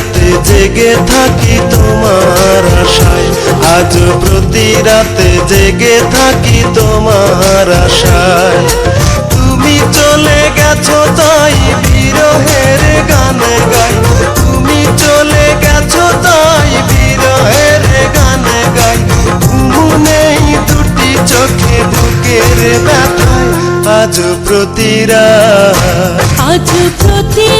রাতে জেগে থাকি তোমার আশায়, আজ প্রতি রাতে জেগে থাকি তোমার আশায়। তুমি চলে গেছো তাই বিরহের গান গাই, তুমি চলে গেছো তাই বিরহের গান গাই। ঘুম নেই দুটি চোখে বুকের ব্যথায়, আজ প্রতি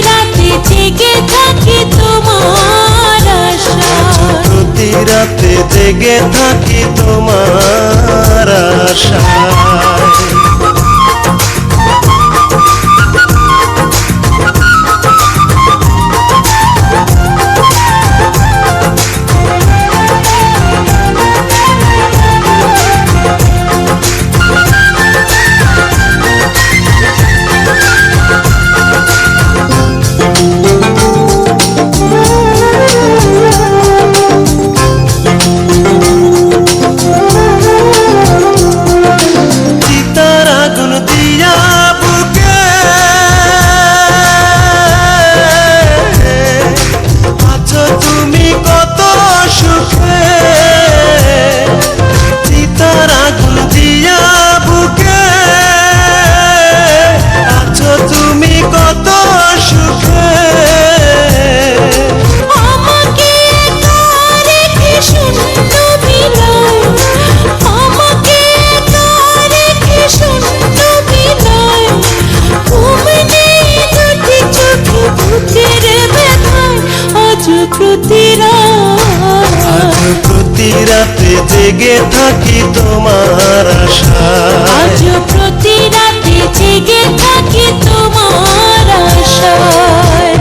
রাতে জেগে থাকি তোমার আশায়, প্রতি রাতে জেগে থাকি তোমার আশায়। আজ প্রতি রাতে জেগে থাকি তোমার আশায়, আজ প্রতি রাতে জেগে থাকি তোমার আশায়।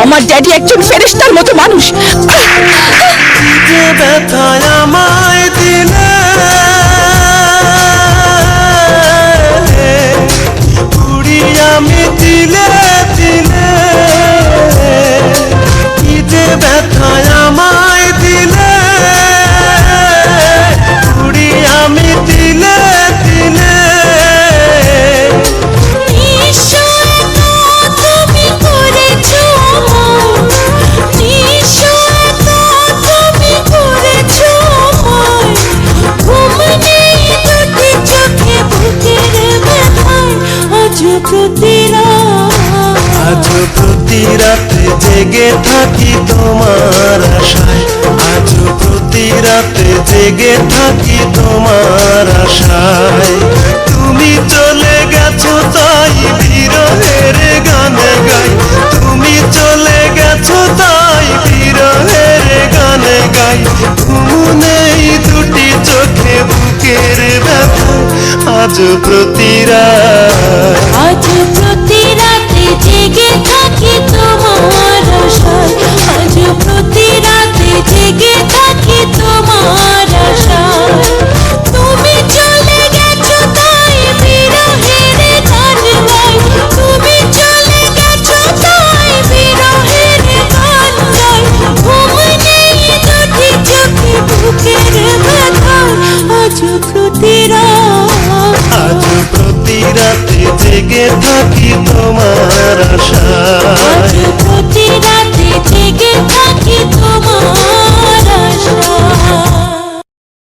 আমার ড্যাডি একজন ফেরেশতার মতো মানুষ। যে ব্যথায় আমায় দিলে, পুড়ি আমি দিলে দিলে, কি যে ব্যথায় আমায় দিলে, পুড়ি আমি দিলে দিলে। আজ প্রতি রাতে জেগে থাকি তোমার আশায়, আজ প্রতি রাতে জেগে থাকি তোমার আশায়। তুমি চলে গেছো তাই বিরহের গান গাই, তুমি চলে গেছো তাই বিরহের গান গাই। ঘুম নেই দুটি চোখে বুকের ব্যথা, আজ প্রতি রাতে জেগে থাকি তোমার আশায়, আজ প্রতি রাতে জেগে থাকি তোমার আশায়। তুমি চলে গেছো তাই বিরহের গান গাই, তুমি চলে গেছো তাই বিরহের গান গাই। ঘুম নেই দুটি চোখে বুকের ব্যথায়, আজ প্রতি রাতে জেগে থাকি তোমার আশায়, আজ প্রতি রাতে জেগে থাকি।